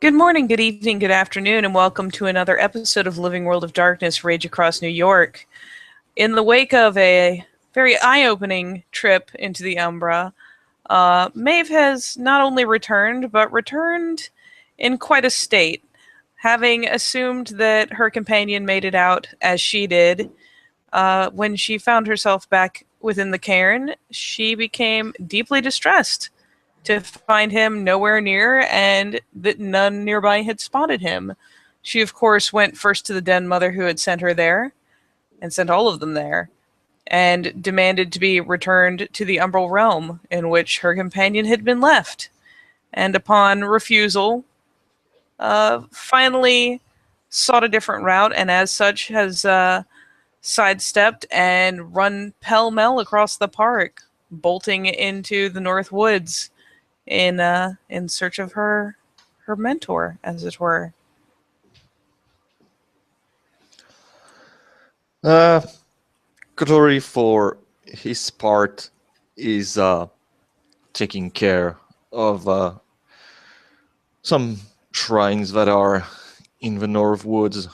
Good morning, good evening, good afternoon, and welcome to another episode of Living World of Darkness, Rage Across New York. In the wake of a very eye-opening trip into the Umbra, Maeve has not only returned, but returned in quite a state. Having assumed that her companion made it out as she did, when she found herself back within the cairn, she became deeply distressed to find him nowhere near and that none nearby had spotted him. She, of course, went first to the den mother who had sent her there, and sent all of them there, and demanded to be returned to the Umbral realm in which her companion had been left. And upon refusal, finally sought a different route, and as such has sidestepped and run pell-mell across the park, bolting into the North Woods in search of her mentor, as it were. Kotori, for his part, is taking care of some shrines that are in the North Woods,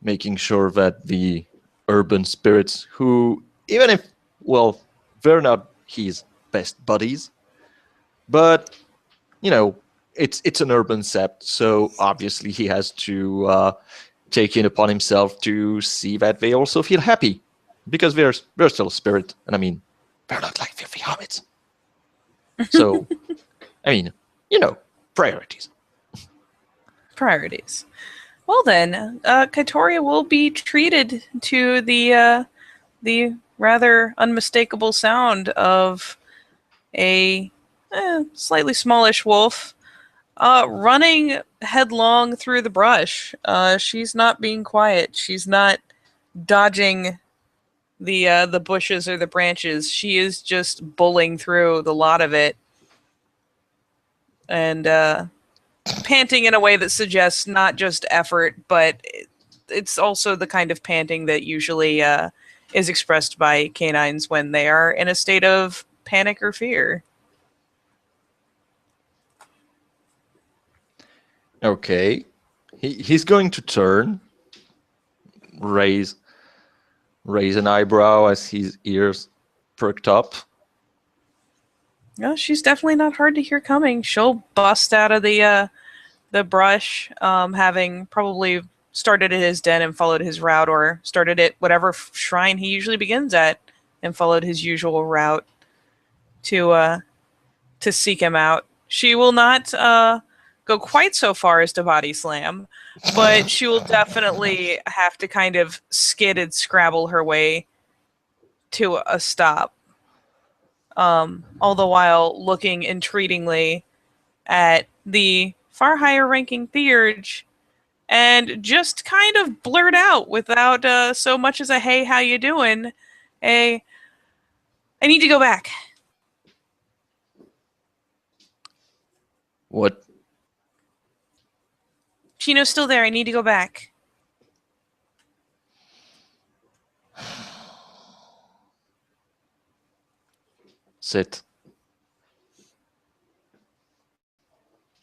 making sure that the urban spirits, who, even if, well, they're not his best buddies, but, you know, it's an urban Sept, so obviously he has to take it upon himself to see that they also feel happy, because they're still a spirit, and I mean, they're not like filthy hobbits. So, I mean, priorities. Priorities. Well then, Kaitoria will be treated to the rather unmistakable sound of a slightly smallish wolf running headlong through the brush. She's not being quiet. She's not dodging the bushes or the branches. She is just bulling through the lot of it, and panting in a way that suggests not just effort, but it's also the kind of panting that usually is expressed by canines when they are in a state of panic or fear. Okay. He's going to turn, raise an eyebrow as his ears perked up. No, she's definitely not hard to hear coming. She'll bust out of the brush, having probably started at his den and followed his route, or started at whatever shrine he usually begins at and followed his usual route to seek him out. She will not go quite so far as to body slam, but she will definitely have to kind of skid and scrabble her way to a stop. All the while looking entreatingly at the far higher ranking theurge, and just kind of blurt out without so much as a "Hey, how you doing?" "I need to go back." What? "Chino's still there. I need to go back." Sit.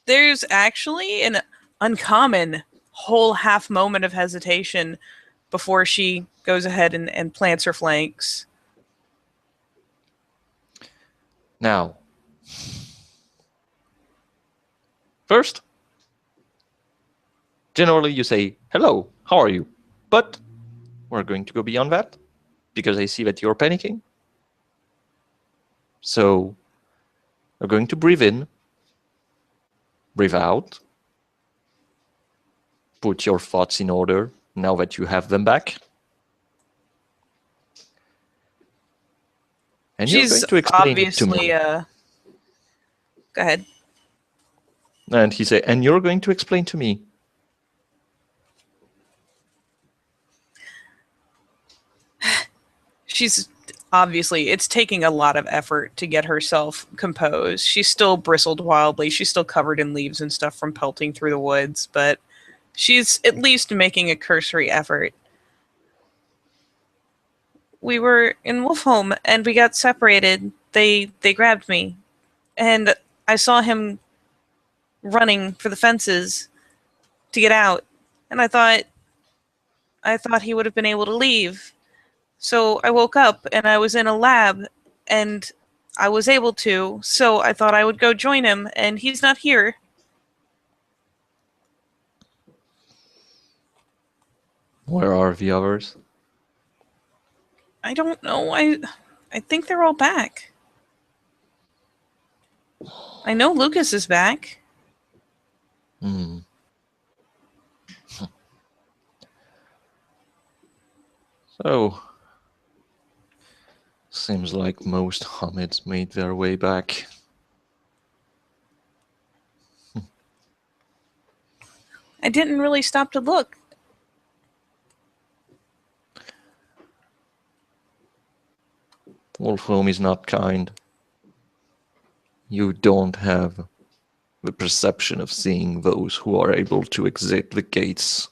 There's actually an uncommon whole half moment of hesitation before she goes ahead and plants her flanks. Now, first, generally you say, hello, how are you? But we're going to go beyond that, because I see that you're panicking. So we're going to breathe in, breathe out, put your thoughts in order now that you have them back. And She's you're going to explain obviously, it to me. Go ahead. And he said, and you're going to explain to me. She's obviously, it's taking a lot of effort to get herself composed. She's still bristled wildly. She's still covered in leaves and stuff from pelting through the woods, but she's at least making a cursory effort. "We were in Wolfholm, and we got separated. They grabbed me, and I saw him running for the fences. to get out. And I thought he would have been able to leave. So I woke up and I was in a lab and I was able to. So I thought I would go join him and he's not here. Where are the others? I don't know. I think they're all back. I know Lucas is back. Hmm. So, seems like most Hamids made their way back. I didn't really stop to look. Wolfholm is not kind. You don't have the perception of seeing those who are able to exit the gates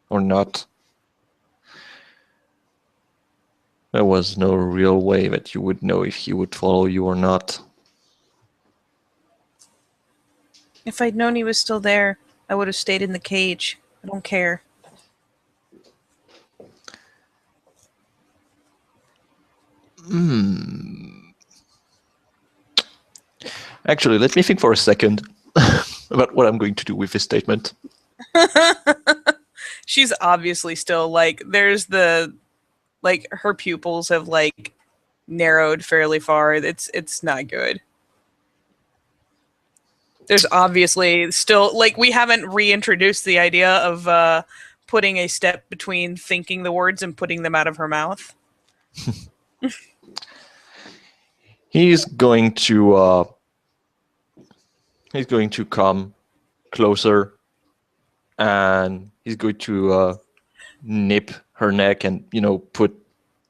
or not. There was no real way that you would know if he would follow you or not. If I'd known he was still there, I would have stayed in the cage. I don't care. Actually, let me think for a second about what I'm going to do with this statement. She's obviously still like her pupils have like narrowed fairly far. It's not good. There's obviously still like we haven't reintroduced the idea of putting a step between thinking the words and putting them out of her mouth. He's going to come closer, and he's going to nip her neck and put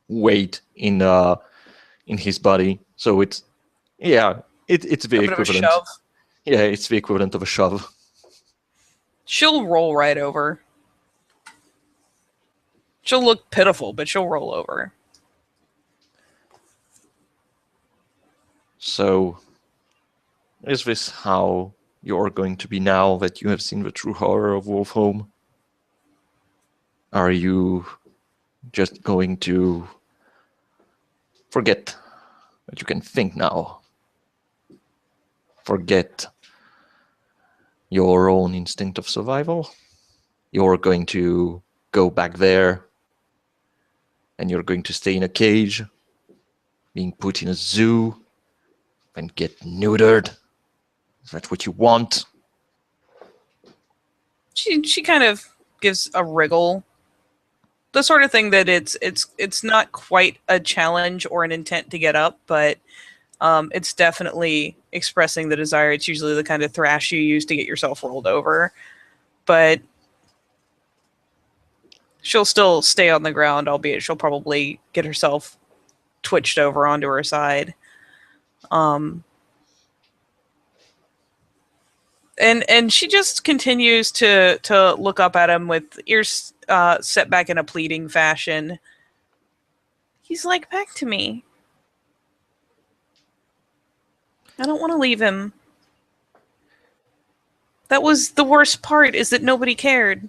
weight in his body. So it's it's the A bit of a equivalent. shove. Yeah, it's the equivalent of a shove. She'll roll right over. She'll look pitiful, but she'll roll over. So, is this how you're going to be now that you have seen the true horror of Wolfholm? Are you just going to forget that you can think now? Forget your own instinct of survival? You're going to go back there and you're going to stay in a cage, being put in a zoo, and get neutered? Is that what you want? She kind of gives a wriggle. The sort of thing that it's not quite a challenge or an intent to get up, but it's definitely expressing the desire. It's usually the kind of thrash you use to get yourself rolled over. But she'll still stay on the ground, albeit she'll probably get herself twitched over onto her side. And she just continues to look up at him with ears set back in a pleading fashion. He's like back to me. I don't want to leave him. That was the worst part, is that nobody cared.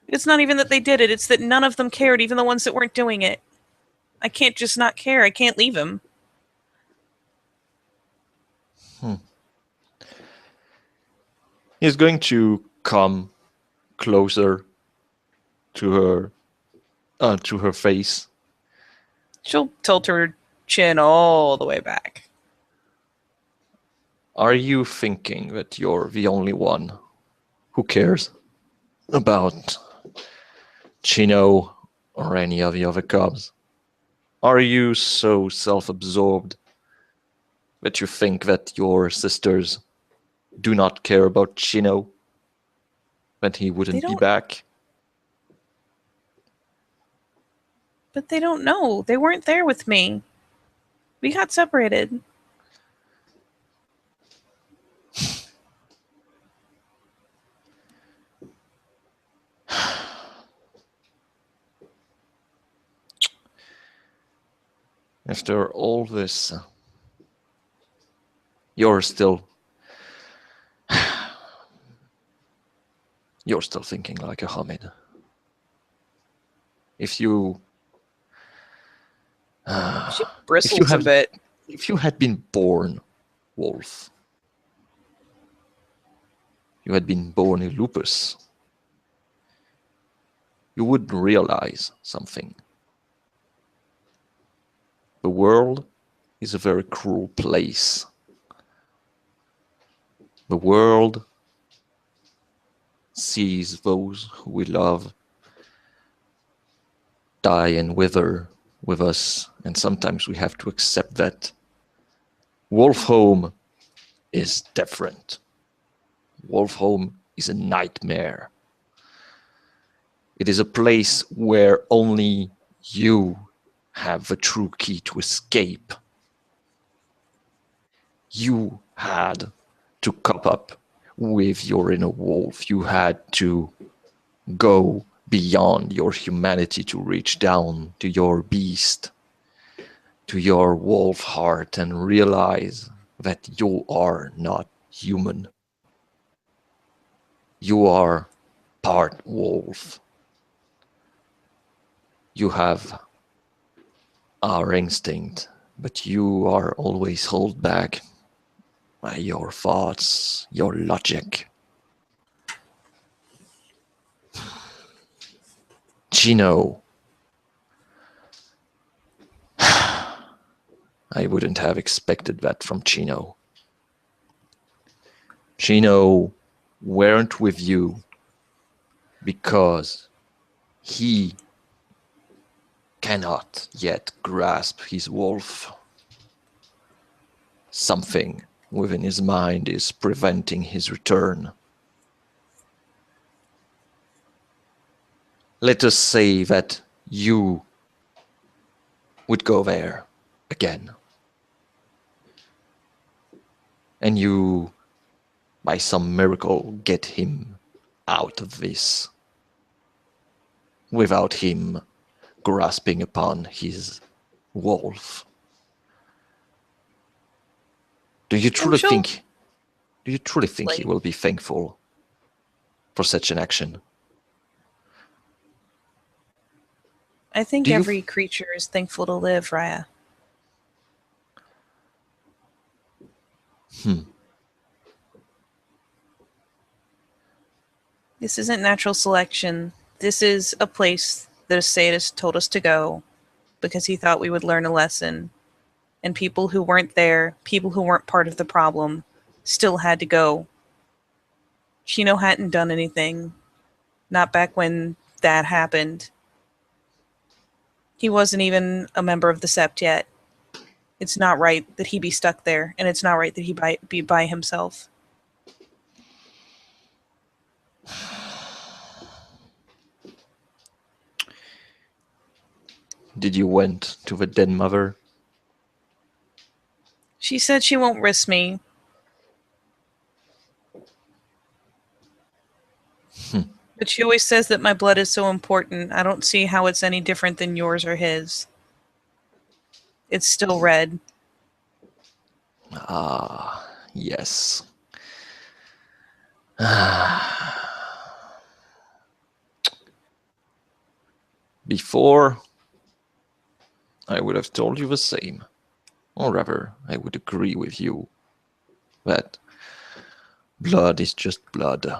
It's not even that they did it, it's that none of them cared, even the ones that weren't doing it. I can't just not care. I can't leave him. He's going to come closer to her face. She'll tilt her chin all the way back. Are you thinking that you're the only one who cares about Chino or any of the other cubs? Are you so self-absorbed that you think that your sisters do not care about Chino? That he wouldn't be back? But they don't know. They weren't there with me. We got separated. After all this, you're still You're still thinking like a Hamid. If you She if you bristles a have bit. if you had been born wolf, you had been born a lupus, you would realize something. The world is a very cruel place. The world sees those who we love die and wither with us, and sometimes we have to accept that. Wolfholm is different. Wolfholm is a nightmare. It is a place where only you have the true key to escape. You had to cope up with your inner wolf. You had to go beyond your humanity to reach down to your beast, to your wolf heart, and realize that you are not human. You are part wolf. You have our instinct, but you are always held back by your thoughts, your logic. Chino, I wouldn't have expected that from Chino. Chino weren't with you because he cannot yet grasp his wolf. Something within his mind is preventing his return. Let us say that you would go there again. And you, by some miracle, get him out of this without him grasping upon his wolf. Do you truly She'll think he will be thankful for such an action? I think Do you every creature is thankful to live, Raya. This isn't natural selection. This is a place that a sadist told us to go because he thought we would learn a lesson. And people who weren't there, people who weren't part of the problem, still had to go. Chino hadn't done anything. Not back when that happened. He wasn't even a member of the Sept yet. It's not right that he be stuck there, and it's not right that he be by himself. Did you went to the dead mother? She said she won't risk me. But she always says that my blood is so important. I don't see how it's any different than yours or his. It's still red. Ah, yes. Before, I would have told you the same. Or rather, I would agree with you that blood is just blood.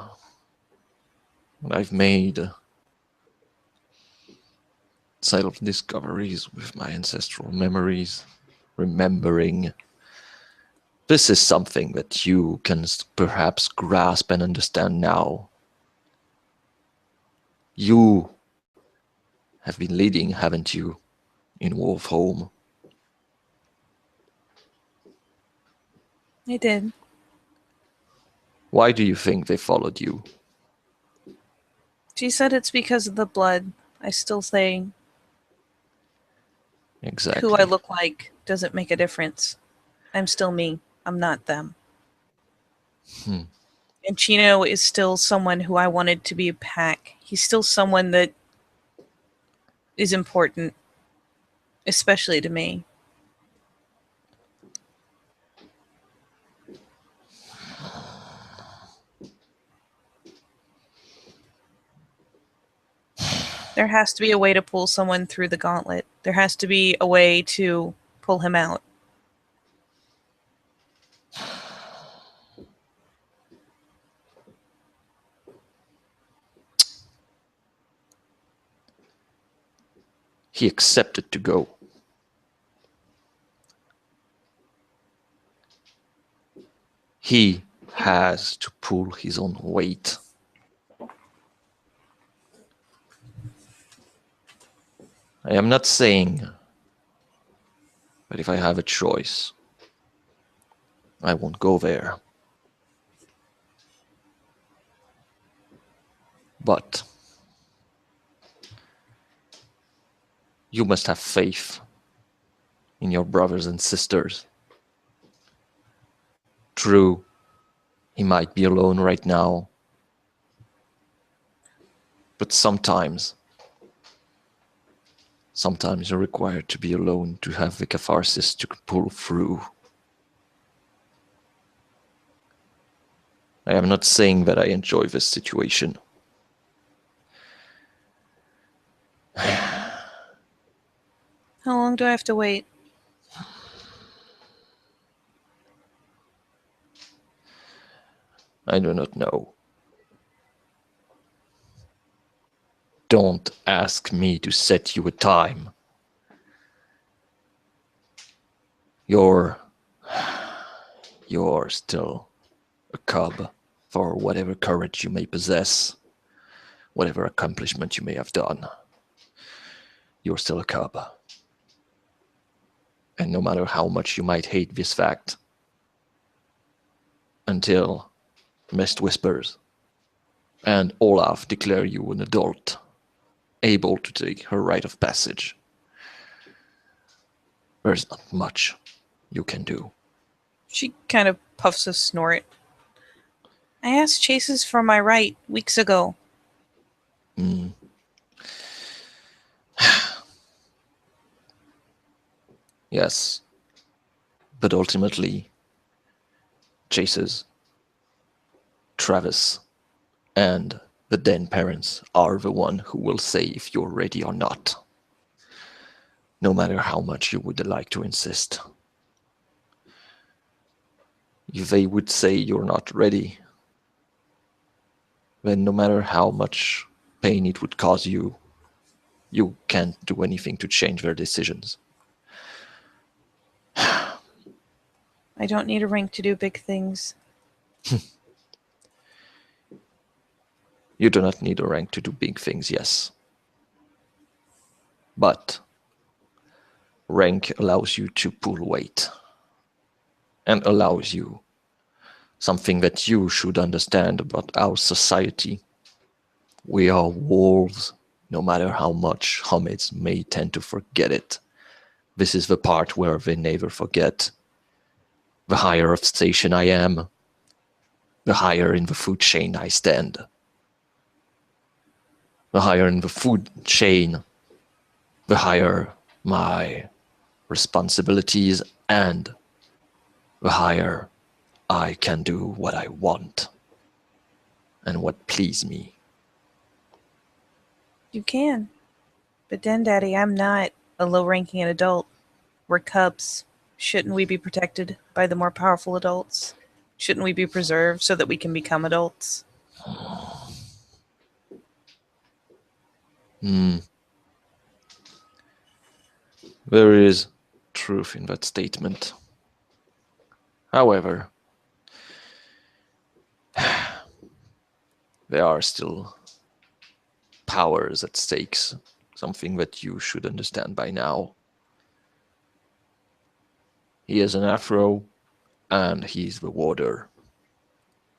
I've made self-discoveries with my ancestral memories, remembering. This is something that you can perhaps grasp and understand now. You have been leading, haven't you, in Wolfholm? I did. Why do you think they followed you? She said it's because of the blood. I still say who I Exactly. look like doesn't make a difference. I'm still me. I'm not them. And Chino is still someone who I wanted to be a pack. He's still someone that is important, especially to me. There has to be a way to pull someone through the gauntlet. There has to be a way to pull him out. He accepted to go. He has to pull his own weight. I am not saying that if I have a choice, I won't go there. But you must have faith in your brothers and sisters. True, he might be alone right now, but sometimes you're required to be alone to have the catharsis to pull through. I am not saying that I enjoy this situation. How long do I have to wait? I do not know. Don't ask me to set you a time. You're still a cub for whatever courage you may possess, whatever accomplishment you may have done. You're still a cub. And no matter how much you might hate this fact, until Mist Whispers and Olaf declare you an adult, able to take her rite of passage, there's not much you can do. She kind of puffs a snort. I asked Chases for my right weeks ago. Yes, but ultimately, Chases, Travis, and the Den parents are the one who will say if you're ready or not, no matter how much you would like to insist. If they would say you're not ready, then no matter how much pain it would cause you, you can't do anything to change their decisions. I don't need a rank to do big things. You do not need a rank to do big things, yes. But rank allows you to pull weight and allows you something that you should understand about our society. We are wolves, no matter how much hominids may tend to forget it. This is the part where they never forget. The higher of station I am, the higher in the food chain I stand. The higher in the food chain, the higher my responsibilities, and the higher I can do what I want and what please me. You can. But Den Daddy, I'm not a low-ranking adult. We're cubs. Shouldn't we be protected by the more powerful adults? Shouldn't we be preserved so that we can become adults? There is truth in that statement. However, there are still powers at stake, something that you should understand by now. He is an Afro, and he's the warder.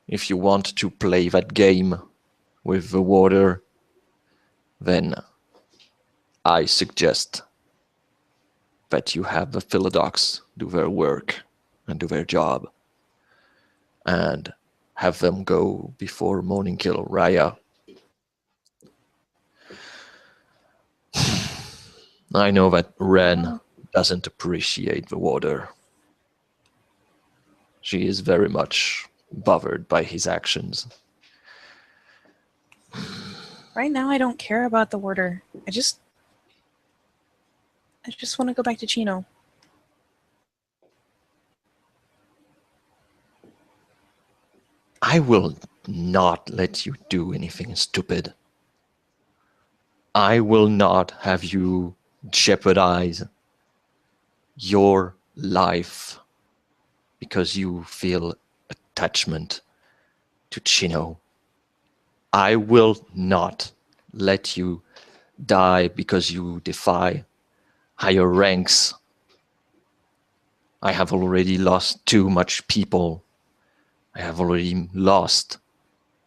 If you want to play that game with the warder, then I suggest that you have the Philodox do their work and do their job, and have them go before Morning Kill Raya. I know that Ren doesn't appreciate the warder. She is very much bothered by his actions. Right now, I don't care about the order. I just want to go back to Chino. I will not let you do anything stupid. I will not have you jeopardize your life because you feel attachment to Chino. I will not let you die because you defy higher ranks. I have already lost too much people. I have already lost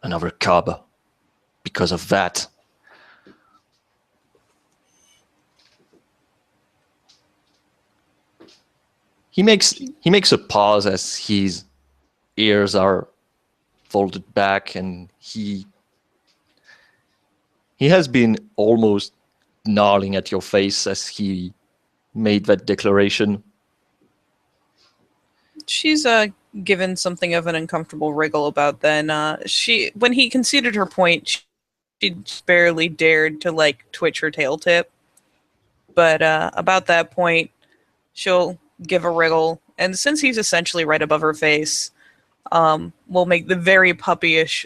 another cub because of that. He makes a pause as his ears are folded back, and he has been almost gnawing at your face as he made that declaration. She's given something of an uncomfortable wriggle about then. When he conceded her point, she barely dared to like twitch her tail tip. But about that point, she'll give a wriggle, and since he's essentially right above her face, we'll make the very puppyish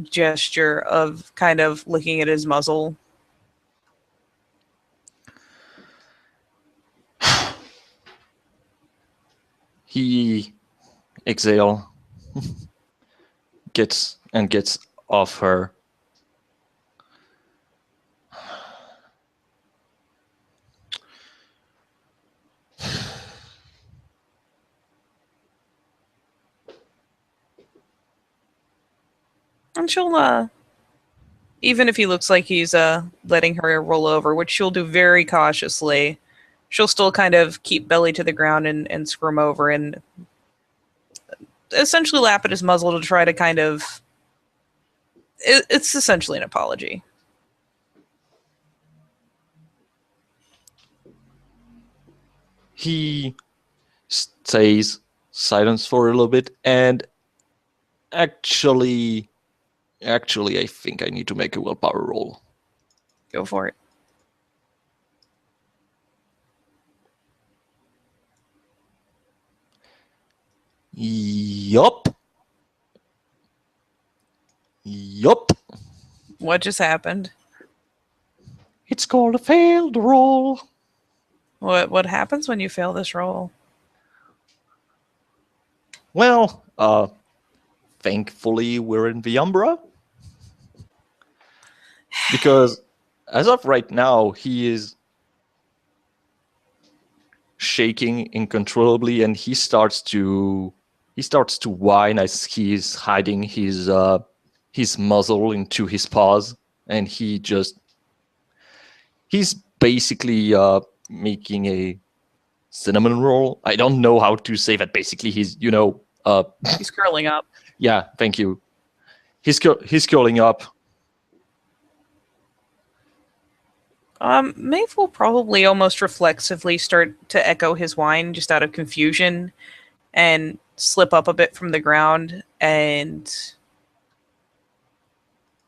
gesture of kind of looking at his muzzle. He exhales, gets off her. And she'll, even if he looks like he's letting her roll over, which she'll do very cautiously, she'll still kind of keep belly to the ground and squirm over and essentially lap at his muzzle to try to kind of. It's essentially an apology. He stays silent for a little bit, and actually, I think I need to make a willpower roll. Go for it. Yup. What just happened? It's called a failed roll. What happens when you fail this roll? Well, thankfully we're in the Umbra. Because as of right now, he is shaking uncontrollably, and he starts to whine as he's hiding his muzzle into his paws, and he's basically making a cinnamon roll. I don't know how to say that. Basically, he's he's curling up. Yeah, thank you. He's curling up. Maeve will probably almost reflexively start to echo his whine just out of confusion and slip up a bit from the ground, and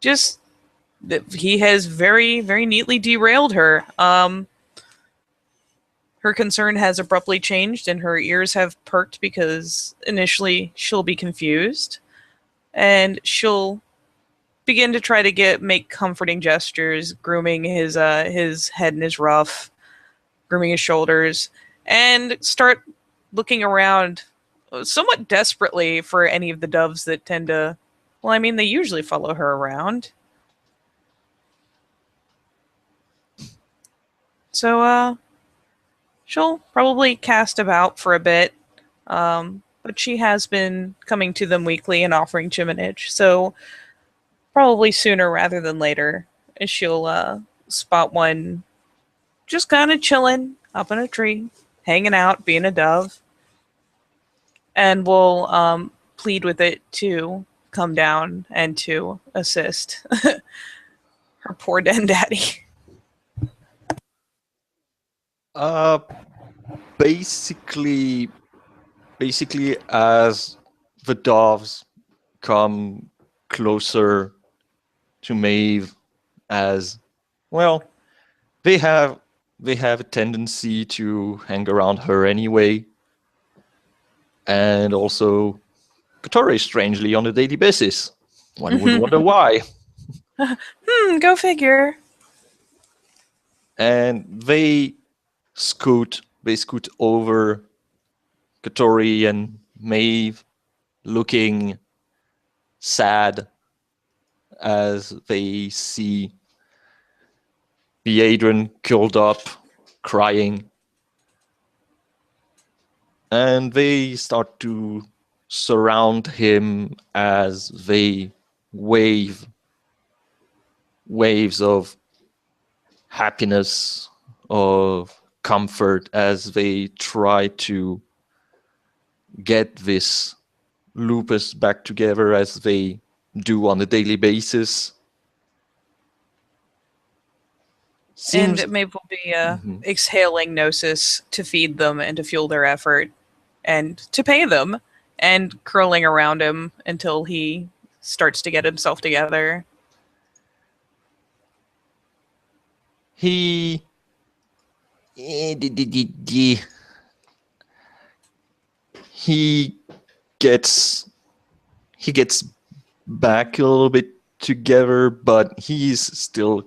just he has very, very neatly derailed her. Her concern has abruptly changed and her ears have perked because initially she'll be confused, and she'll begin to try to make comforting gestures, grooming his head and his ruff, grooming his shoulders, and start looking around somewhat desperately for any of the doves that tend to, well, I mean, they usually follow her around. So, she'll probably cast about for a bit, but she has been coming to them weekly and offering chiminage, so probably sooner rather than later, she'll spot one just kind of chilling up in a tree, hanging out, being a dove, and will plead with it to come down and to assist her poor den daddy. Basically, as the doves come closer to Maeve as well. They have a tendency to hang around her anyway, and also Kotori strangely on a daily basis. One would wonder why. Go figure. And they scoot over Kotori and Maeve, looking sad as they see Beadron curled up, crying. And they start to surround him as they wave waves of happiness, of comfort, as they try to get this lupus back together as they do on a daily basis. And Maeve will be exhaling Gnosis to feed them and to fuel their effort and to pay them, and curling around him until he starts to get himself together. He gets back a little bit together, but he's still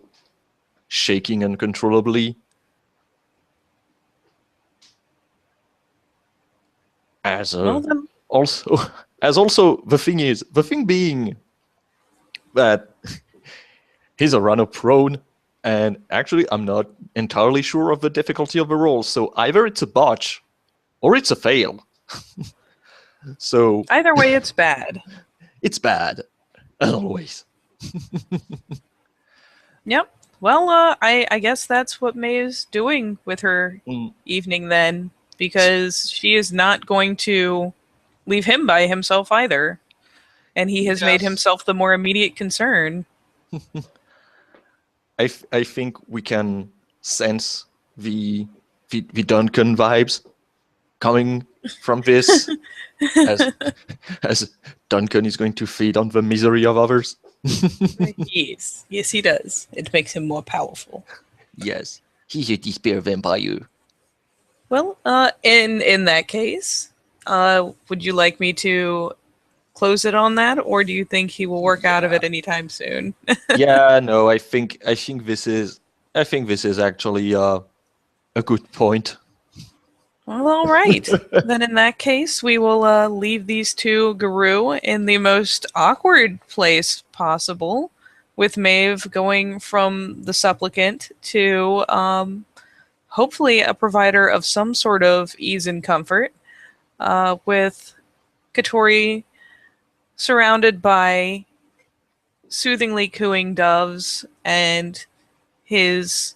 shaking uncontrollably. Also, the thing being that he's a runner prone, and actually I'm not entirely sure of the difficulty of the roll, so either it's a botch or it's a fail. So either way, it's bad. It's bad, as always. Yep. Well, I guess that's what Maeve's doing with her evening then, because she is not going to leave him by himself either. And he has made himself the more immediate concern. I think we can sense the Duncan vibes coming from this, as Duncan is going to feed on the misery of others. Yes, he does. It makes him more powerful. Yes, he's a despair vampire. Well, in that case, would you like me to close it on that, or do you think he will work out of it anytime soon? Yeah, no, I think this is actually a good point. Well, all right. Then in that case, we will leave these two Garou in the most awkward place possible, with Maeve going from the supplicant to hopefully a provider of some sort of ease and comfort, with Kotori surrounded by soothingly cooing doves and his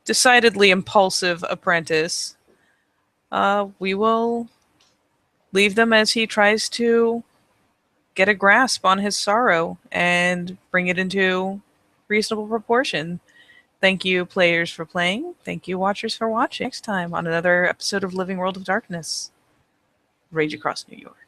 decidedly impulsive apprentice. We will leave them as he tries to get a grasp on his sorrow and bring it into reasonable proportion. Thank you, players, for playing. Thank you, watchers, for watching. Next time on another episode of Living World of Darkness. Rage across New York.